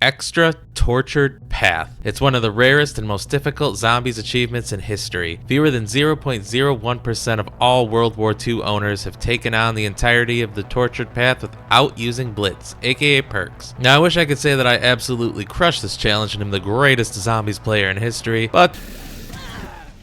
Extra Tortured Path. It's one of the rarest and most difficult zombies achievements in history. Fewer than 0.01% of all World War II owners have taken on the entirety of the Tortured Path without using Blitz, aka perks. Now I wish I could say that I absolutely crushed this challenge and am the greatest zombies player in history, but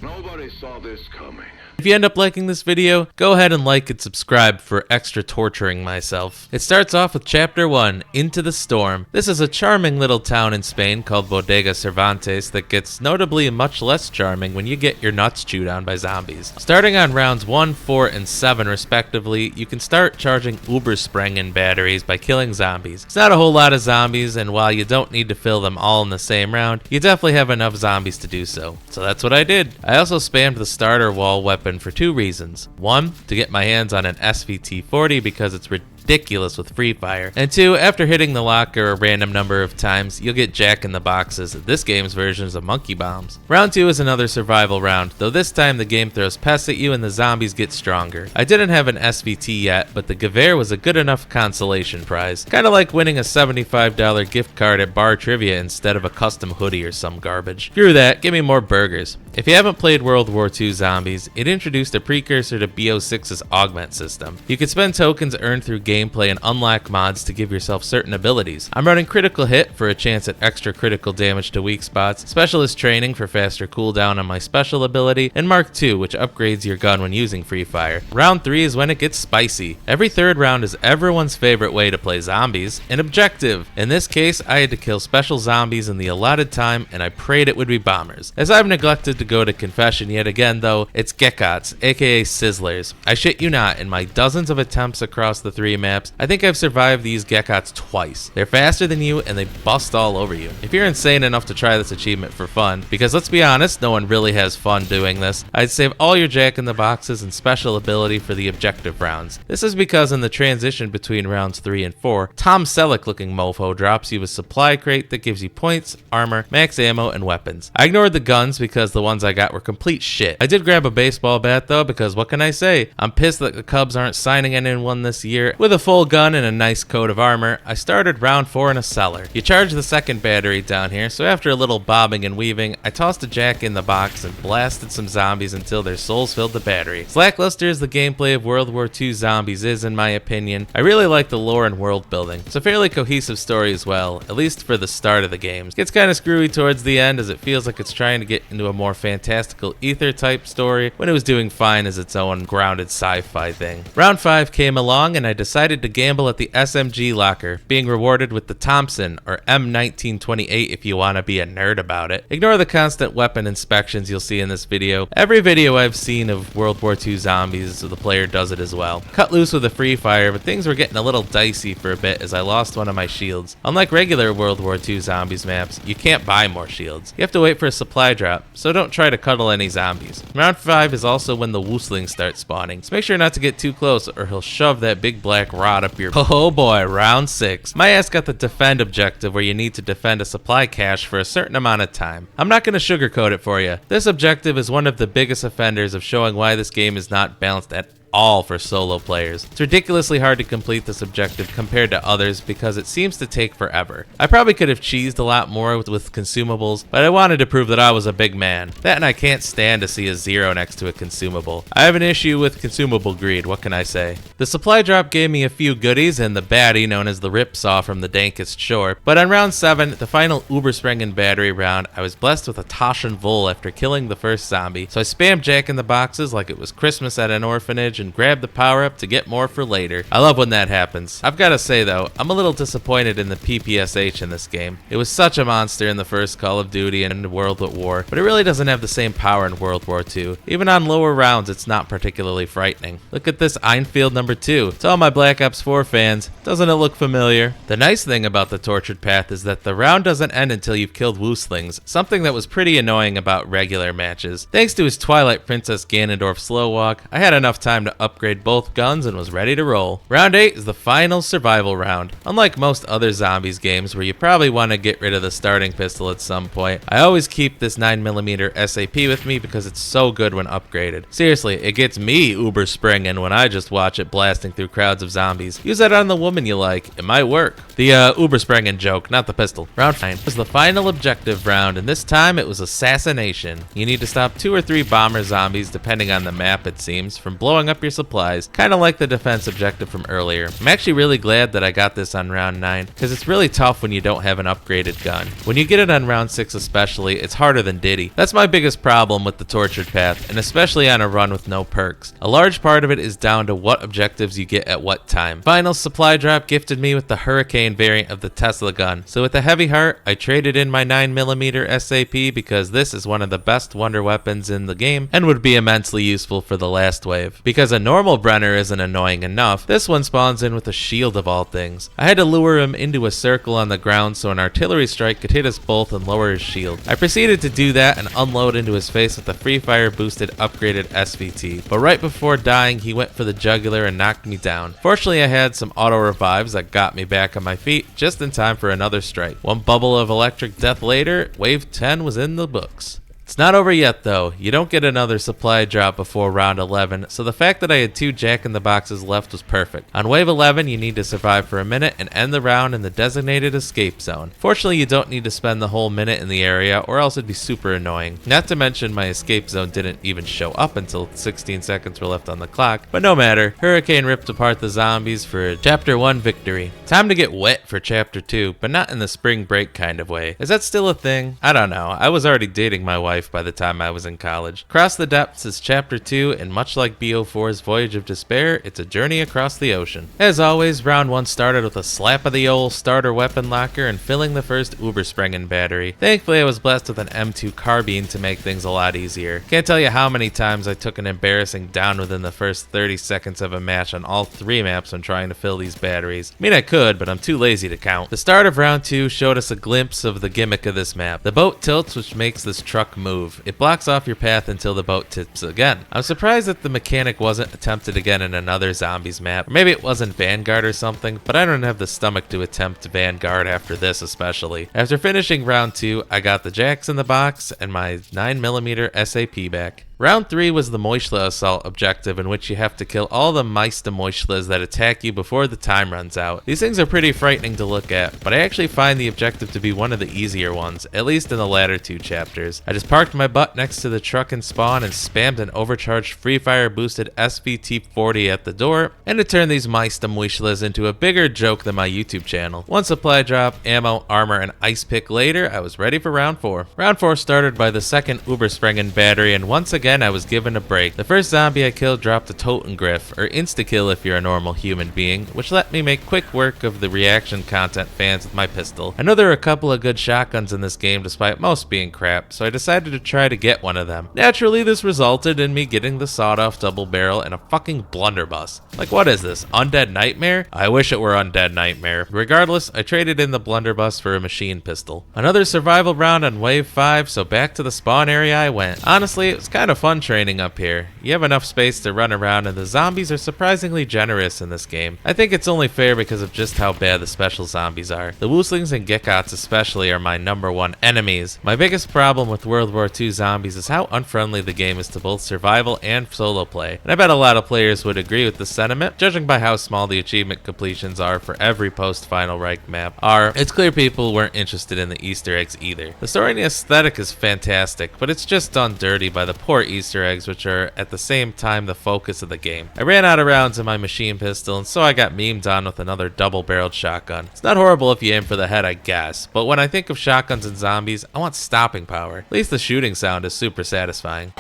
nobody saw this coming. if you end up liking this video, go ahead and like and subscribe for extra torturing myself. It starts off with Chapter 1, Into the Storm. This is a charming little town in Spain called Bodega Cervantes that gets notably much less charming when you get your nuts chewed on by zombies. Starting on rounds 1, 4, and 7 respectively, you can start charging Übersprengen batteries by killing zombies. It's not a whole lot of zombies, and while you don't need to fill them all in the same round, you definitely have enough zombies to do so. So that's what I did. I also spammed the starter wall weapon for two reasons. One, to get my hands on an SVT-40 because it's ridiculous with free fire, and two, after hitting the locker a random number of times, you'll get Jack in the Boxes, this game's versions of monkey bombs. Round 2 is another survival round, though this time the game throws pests at you and the zombies get stronger. I didn't have an SVT yet, but the Gewehr was a good enough consolation prize. Kinda like winning a $75 gift card at Bar Trivia instead of a custom hoodie or some garbage. Screw that, give me more burgers. If you haven't played World War II Zombies, it introduced a precursor to BO6's augment system. You could spend tokens earned through gameplay and unlock mods to give yourself certain abilities. I'm running Critical Hit for a chance at extra critical damage to weak spots, Specialist Training for faster cooldown on my special ability, and Mark II, which upgrades your gun when using free fire. Round 3 is when it gets spicy. Every third round is everyone's favorite way to play zombies, an objective. In this case, I had to kill special zombies in the allotted time, and I prayed it would be bombers. As I've neglected to go to confession yet again though, it's Geckos, aka Sizzlers. I shit you not, in my dozens of attempts across the 3 maps, I think I've survived these Geckos twice. They're faster than you and they bust all over you. If you're insane enough to try this achievement for fun, because let's be honest, no one really has fun doing this, I'd save all your Jack in the Boxes and special ability for the objective rounds. This is because in the transition between rounds 3 and 4, Tom Selleck looking mofo drops you a supply crate that gives you points, armor, max ammo, and weapons. I ignored the guns because the ones I got were complete shit. I did grab a baseball bat though, because what can I say? I'm pissed that the Cubs aren't signing anyone this year. With a full gun and a nice coat of armor, I started round 4 in a cellar. You charge the second battery down here, so after a little bobbing and weaving, I tossed a Jack in the Box and blasted some zombies until their souls filled the battery. Lackluster as the gameplay of World War II Zombies is in my opinion, I really like the lore and world building. It's a fairly cohesive story as well, at least for the start of the game. It gets kinda screwy towards the end as it feels like it's trying to get into a more fantastical ether type story when it was doing fine as its own grounded sci-fi thing. Round 5 came along and I decided to gamble at the SMG locker, being rewarded with the Thompson, or M1928 if you want to be a nerd about it. Ignore the constant weapon inspections you'll see in this video. Every video I've seen of World War II Zombies, the player does it as well. Cut loose with a free fire, but things were getting a little dicey for a bit as I lost one of my shields. Unlike regular World War II Zombies maps, you can't buy more shields. You have to wait for a supply drop, so don't try to cuddle any zombies. Round 5 is also when the Wooslings start spawning, so make sure not to get too close or he'll shove that big black rod up your oh boy. Round 6. My ass got the defend objective where you need to defend a supply cache for a certain amount of time. I'm not going to sugarcoat it for you. This objective is one of the biggest offenders of showing why this game is not balanced at all for solo players. It's ridiculously hard to complete this objective compared to others because it seems to take forever. I probably could have cheesed a lot more with consumables, but I wanted to prove that I was a big man. That and I can't stand to see a 0 next to a consumable. I have an issue with consumable greed, what can I say? The supply drop gave me a few goodies and the baddie known as the Ripsaw from the Dankest Shore, but on round 7, the final Übersprengen battery round, I was blessed with a Taschen Vol after killing the first zombie, so I spammed Jack in the Boxes like it was Christmas at an orphanage and grab the power up to get more for later. I love when that happens. I've got to say though, I'm a little disappointed in the PPSH in this game. It was such a monster in the first Call of Duty and World at War, but it really doesn't have the same power in World War II. Even on lower rounds, it's not particularly frightening. Look at this Einfield number 2. To all my Black Ops 4 fans, doesn't it look familiar? The nice thing about the Tortured Path is that the round doesn't end until you've killed Wooslings, something that was pretty annoying about regular matches. Thanks to his Twilight Princess Ganondorf slow walk, I had enough time to to upgrade both guns and was ready to roll. Round 8 is the final survival round. Unlike most other zombies games where you probably want to get rid of the starting pistol at some point, I always keep this 9mm SAP with me because it's so good when upgraded. Seriously, it gets me uber springing when I just watch it blasting through crowds of zombies. Use that on the woman you like, it might work. The uber springing joke, not the pistol. Round 9 was the final objective round, and this time it was assassination. You need to stop 2 or 3 bomber zombies, depending on the map it seems, from blowing up your supplies, kinda like the defense objective from earlier. I'm actually really glad that I got this on round 9, because it's really tough when you don't have an upgraded gun. When you get it on round 6 especially, it's harder than Diddy. That's my biggest problem with the tortured path, and especially on a run with no perks. A large part of it is down to what objectives you get at what time. Final supply drop gifted me with the Hurricane variant of the Tesla gun, so with a heavy heart, I traded in my 9mm SAP because this is one of the best wonder weapons in the game and would be immensely useful for the last wave. Because a normal Brenner isn't annoying enough, this one spawns in with a shield of all things. I had to lure him into a circle on the ground so an artillery strike could hit us both and lower his shield. I proceeded to do that and unload into his face with a free fire boosted upgraded SVT, but right before dying he went for the jugular and knocked me down. Fortunately I had some auto revives that got me back on my feet just in time for another strike. One bubble of electric death later, wave 10 was in the books. It's not over yet though. You don't get another supply drop before round 11, so the fact that I had 2 jack-in-the-boxes left was perfect. On wave 11 you need to survive for a minute and end the round in the designated escape zone. Fortunately you don't need to spend the whole minute in the area or else it'd be super annoying. Not to mention my escape zone didn't even show up until 16 seconds were left on the clock, but no matter. Hurricane ripped apart the zombies for a chapter 1 victory. Time to get wet for chapter 2, but not in the spring break kind of way. Is that still a thing? I don't know. I was already dating my wife by the time I was in college. Across the Depths is chapter 2, and much like BO4's Voyage of Despair, it's a journey across the ocean. As always, round 1 started with a slap of the old starter weapon locker and filling the first Ubersprengen battery. Thankfully I was blessed with an M2 carbine to make things a lot easier. Can't tell you how many times I took an embarrassing down within the first 30 seconds of a match on all 3 maps when trying to fill these batteries. I mean I could, but I'm too lazy to count. The start of round 2 showed us a glimpse of the gimmick of this map. The boat tilts, which makes this truck move. It blocks off your path until the boat tips again. I'm surprised that the mechanic wasn't attempted again in another zombies map. Or maybe it wasn't Vanguard or something, but I don't have the stomach to attempt Vanguard after this especially. After finishing round 2, I got the jacks in the box and my 9mm SAP back. Round 3 was the Moishla Assault objective, in which you have to kill all the Meister Moishlas that attack you before the time runs out. These things are pretty frightening to look at, but I actually find the objective to be one of the easier ones, at least in the latter 2 chapters. I just parked my butt next to the truck and spawn and spammed an overcharged free fire boosted SVT-40 at the door, and it turned these Meister Moishlas into a bigger joke than my YouTube channel. One supply drop, ammo, armor, and ice pick later, I was ready for round 4. Round 4 started by the second Ubersprengen battery, and once again I was given a break. The first zombie I killed dropped a Totengriff, or insta-kill if you're a normal human being, which let me make quick work of the reaction content fans with my pistol. I know there are a couple of good shotguns in this game despite most being crap, so I decided to try to get one of them. Naturally, this resulted in me getting the sawed-off double barrel and a fucking blunderbuss. Like, what is this, Undead Nightmare? I wish it were Undead Nightmare. Regardless, I traded in the blunderbuss for a machine pistol. Another survival round on wave 5, so back to the spawn area I went. Honestly, it was kind of fun training up here. You have enough space to run around and the zombies are surprisingly generous in this game. I think it's only fair because of just how bad the special zombies are. The Wooslings and Geckos especially are my #1 enemies. My biggest problem with World War II zombies is how unfriendly the game is to both survival and solo play. And I bet a lot of players would agree with this sentiment, judging by how small the achievement completions are for every post-Final Reich map. It's clear people weren't interested in the Easter eggs either. The story and the aesthetic is fantastic, but it's just done dirty by the poor Easter eggs, which are at the same time the focus of the game. I ran out of rounds in my machine pistol, and so I got memed on with another double-barreled shotgun. It's not horrible if you aim for the head, I guess, but when I think of shotguns and zombies, I want stopping power. At least the shooting sound is super satisfying.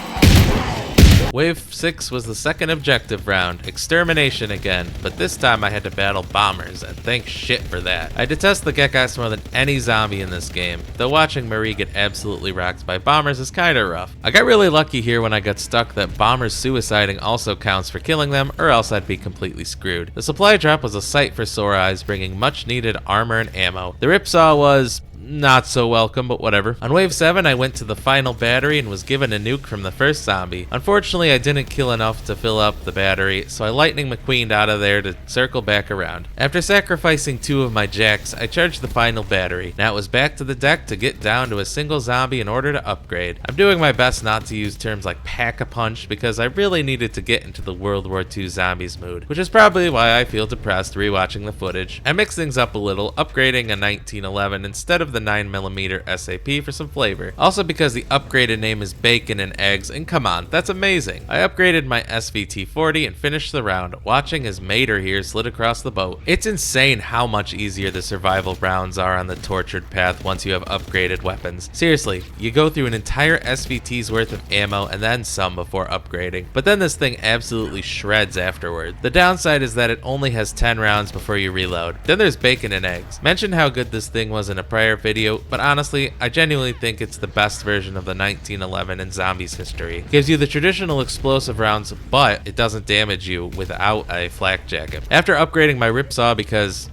Wave 6 was the second objective round, extermination again, but this time I had to battle bombers, and thank shit for that. I detest the Geckos more than any zombie in this game, though watching Marie get absolutely rocked by bombers is kinda rough. I got really lucky here when I got stuck that bombers suiciding also counts for killing them, or else I'd be completely screwed. The supply drop was a sight for sore eyes, bringing much needed armor and ammo. The ripsaw was not so welcome, but whatever. On wave 7, I went to the final battery and was given a nuke from the first zombie. Unfortunately, I didn't kill enough to fill up the battery, so I lightning McQueened out of there to circle back around. After sacrificing 2 of my jacks, I charged the final battery. Now it was back to the deck to get down to a single zombie in order to upgrade. I'm doing my best not to use terms like pack-a-punch because I really needed to get into the World War II zombies mood, which is probably why I feel depressed rewatching the footage. I mixed things up a little, upgrading a 1911 instead of the 9mm SAP for some flavor. Also because the upgraded name is Bacon and Eggs, and come on, that's amazing. I upgraded my SVT-40 and finished the round, watching as Mater here slid across the boat. It's insane how much easier the survival rounds are on the tortured path once you have upgraded weapons. Seriously, you go through an entire SVT's worth of ammo and then some before upgrading, but then this thing absolutely shreds afterward. The downside is that it only has 10 rounds before you reload. Then there's Bacon and Eggs. Mentioned how good this thing was in a prior video, but honestly, I genuinely think it's the best version of the 1911 in zombies history. It gives you the traditional explosive rounds, but it doesn't damage you without a flak jacket. After upgrading my ripsaw because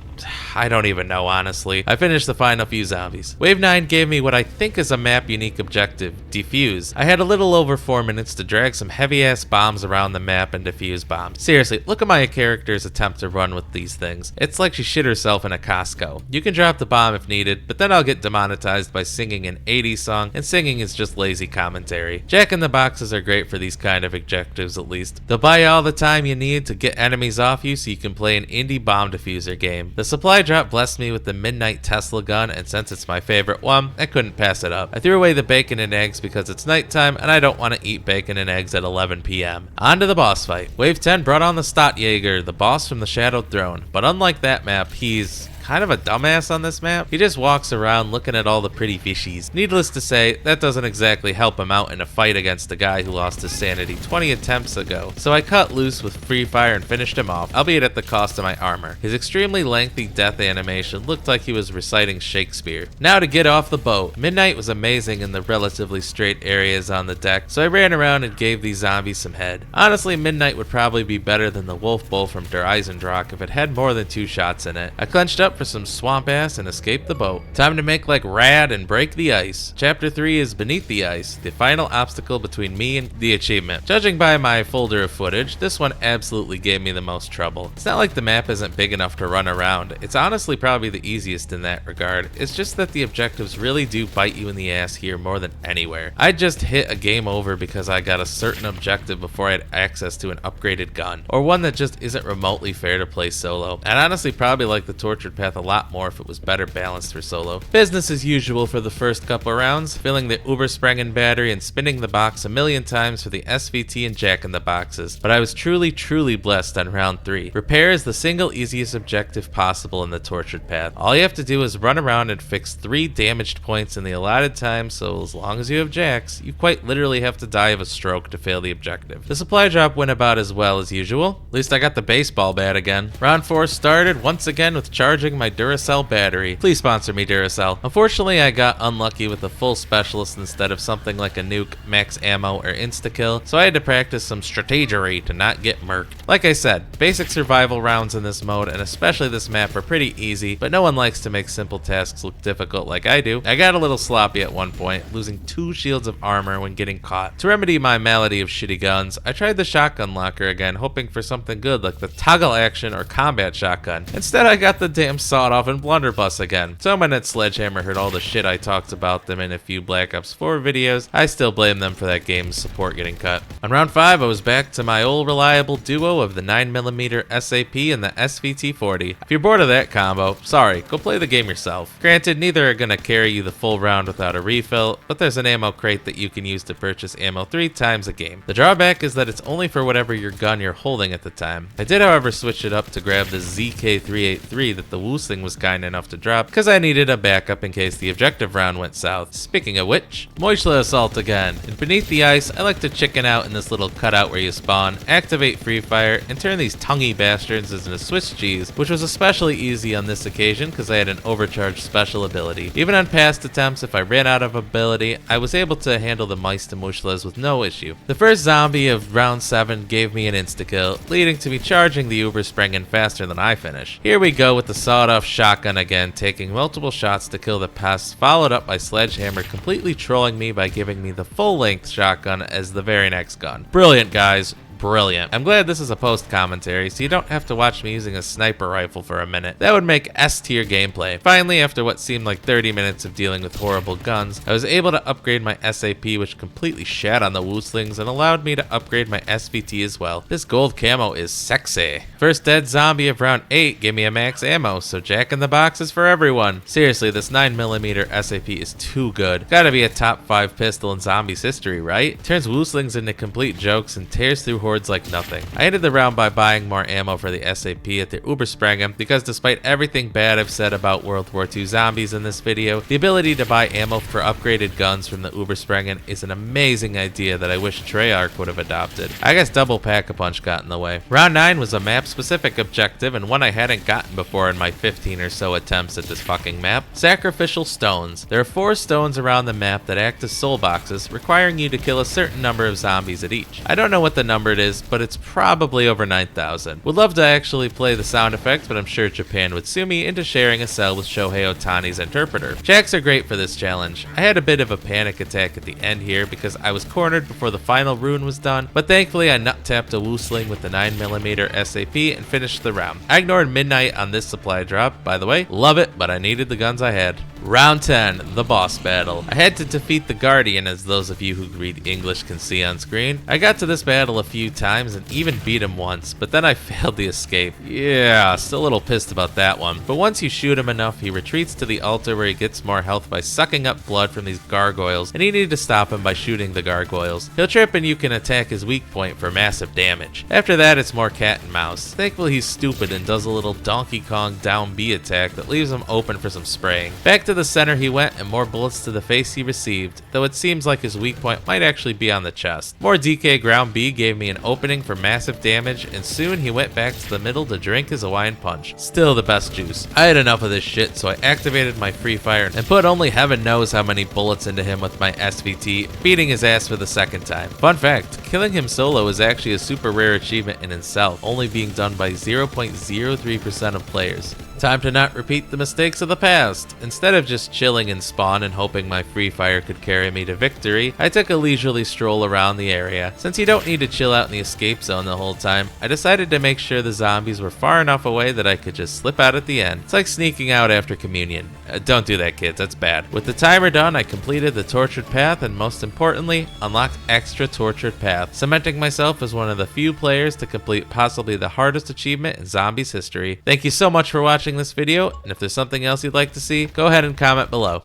I don't even know, honestly, I finished the final few zombies. Wave 9 gave me what I think is a map unique objective, defuse. I had a little over 4 minutes to drag some heavy ass bombs around the map and defuse bombs. Seriously, look at my character's attempt to run with these things. It's like she shit herself in a Costco. You can drop the bomb if needed, but then I'll get demonetized by singing an 80s song, and singing is just lazy commentary. Jack in the boxes are great for these kind of objectives at least. They'll buy you all the time you need to get enemies off you so you can play an indie bomb diffuser game. The supply drop blessed me with the Midnight Tesla gun, and since it's my favorite one, I couldn't pass it up. I threw away the Bacon and Eggs because it's nighttime and I don't want to eat bacon and eggs at 11 p.m. On to the boss fight. Wave 10 brought on the Stadtjäger, the boss from the Shadowed Throne, but unlike that map, he's kind of a dumbass on this map. He just walks around looking at all the pretty fishies. Needless to say, that doesn't exactly help him out in a fight against a guy who lost his sanity 20 attempts ago. So I cut loose with free fire and finished him off, albeit at the cost of my armor. His extremely lengthy death animation looked like he was reciting Shakespeare. Now to get off the boat. Midnight was amazing in the relatively straight areas on the deck, so I ran around and gave these zombies some head. Honestly, Midnight would probably be better than the Wolf Bull from Der Eisendrock if it had more than 2 shots in it. I clenched up for some swamp ass and escaped the boat. Time to make like Rad and break the ice. Chapter 3 is Beneath the Ice, the final obstacle between me and the achievement. Judging by my folder of footage, this one absolutely gave me the most trouble. It's not like the map isn't big enough to run around. It's honestly probably the easiest in that regard. It's just that the objectives really do bite you in the ass here more than anywhere. I just hit a game over because I got a certain objective before I had access to an upgraded gun, or one that just isn't remotely fair to play solo. And honestly probably like the tortured path a lot more if it was better balanced for solo. Business as usual for the first couple rounds, filling the Ubersprengen battery and spinning the box a million times for the SVT and Jack in the boxes. But I was truly blessed on round 3. Repair is the single easiest objective possible in the tortured path. All you have to do is run around and fix 3 damaged points in the allotted time, so as long as you have jacks, you quite literally have to die of a stroke to fail the objective. The supply drop went about as well as usual. At least I got the baseball bat again. Round 4 started once again with charging my Duracell battery. Please sponsor me, Duracell. Unfortunately, I got unlucky with a full specialist instead of something like a nuke, max ammo, or insta-kill, so I had to practice some strategery to not get murked. Like I said, basic survival rounds in this mode, and especially this map, are pretty easy, but no one likes to make simple tasks look difficult like I do. I got a little sloppy at one point, losing 2 shields of armor when getting caught. To remedy my malady of shitty guns, I tried the shotgun locker again, hoping for something good like the toggle action or combat shotgun. Instead, I got the damn sawed-off and blunderbuss again. Someone at Sledgehammer heard all the shit I talked about them in a few Black Ops 4 videos. I still blame them for that game's support getting cut. On round 5, I was back to my old reliable duo of the 9mm SAP and the SVT-40. If you're bored of that combo, sorry, go play the game yourself. Granted, neither are gonna carry you the full round without a refill, but there's an ammo crate that you can use to purchase ammo 3 times a game. The drawback is that it's only for whatever your gun you're holding at the time. I did, however, switch it up to grab the ZK383 that the Woosling was kind enough to drop because I needed a backup in case the objective round went south. Speaking of which, Moishla Assault again. In Beneath the Ice, I like to chicken out in this little cutout where you spawn, activate free fire, and turn these tonguey bastards into Swiss cheese, which was especially easy on this occasion because I had an overcharged special ability. Even on past attempts, if I ran out of ability, I was able to handle the mice to Mushlas with no issue. The first zombie of round 7 gave me an insta-kill, leading to me charging the Ubersprengen faster than I finished. Here we go with the saw sawed-off shotgun again, taking multiple shots to kill the pests, followed up by Sledgehammer completely trolling me by giving me the full-length shotgun as the very next gun. Brilliant, guys. Brilliant. I'm glad this is a post commentary, so you don't have to watch me using a sniper rifle for a minute. That would make S-tier gameplay. Finally, after what seemed like 30 minutes of dealing with horrible guns, I was able to upgrade my SAP, which completely shat on the Wooslings and allowed me to upgrade my SVT as well. This gold camo is sexy. First dead zombie of round 8 gave me a max ammo, so Jack in the Box is for everyone. Seriously, this 9mm SAP is too good. Gotta be a top 5 pistol in zombies history, right? Turns Wooslings into complete jokes and tears through hordes like nothing. I ended the round by buying more ammo for the SAP at the Ubersprengen because despite everything bad I've said about World War II zombies in this video, the ability to buy ammo for upgraded guns from the Ubersprengen is an amazing idea that I wish Treyarch would have adopted. I guess double Pack-a-Punch got in the way. Round 9 was a map-specific objective and one I hadn't gotten before in my 15 or so attempts at this fucking map. Sacrificial stones. There are 4 stones around the map that act as soul boxes, requiring you to kill a certain number of zombies at each. I don't know what the number it is, but it's probably over 9,000. Would love to actually play the sound effects, but I'm sure Japan would sue me into sharing a cell with Shohei Ohtani's interpreter. Jacks are great for this challenge. I had a bit of a panic attack at the end here because I was cornered before the final rune was done, but thankfully I nut-tapped a Woosling with the 9mm SAP and finished the round. I ignored Midnight on this supply drop, by the way. Love it, but I needed the guns I had. Round 10, the boss battle. I had to defeat the Guardian, as those of you who read English can see on screen. I got to this battle a few times and even beat him once, but then I failed the escape. Yeah, still a little pissed about that one. But once you shoot him enough, he retreats to the altar where he gets more health by sucking up blood from these gargoyles, and you need to stop him by shooting the gargoyles. He'll trip and you can attack his weak point for massive damage. After that, it's more cat and mouse. Thankfully, he's stupid and does a little Donkey Kong down B attack that leaves him open for some spraying. Back to the center he went and more bullets to the face he received, though it seems like his weak point might actually be on the chest. More DK ground B gave me an opening for massive damage, and soon he went back to the middle to drink his Hawaiian punch. Still the best juice. I had enough of this shit, so I activated my free fire and put only heaven knows how many bullets into him with my SVT, beating his ass for the second time. Fun fact, killing him solo is actually a super rare achievement in itself, only being done by 0.03% of players. Time to not repeat the mistakes of the past. Instead of just chilling in spawn and hoping my free fire could carry me to victory, I took a leisurely stroll around the area. Since you don't need to chill out in the escape zone the whole time, I decided to make sure the zombies were far enough away that I could just slip out at the end. It's like sneaking out after communion. Don't do that, kids, that's bad. With the timer done, I completed the tortured path and most importantly, unlocked extra tortured path, cementing myself as one of the few players to complete possibly the hardest achievement in zombies history. Thank you so much for watching this video, and if there's something else you'd like to see, go ahead and comment below.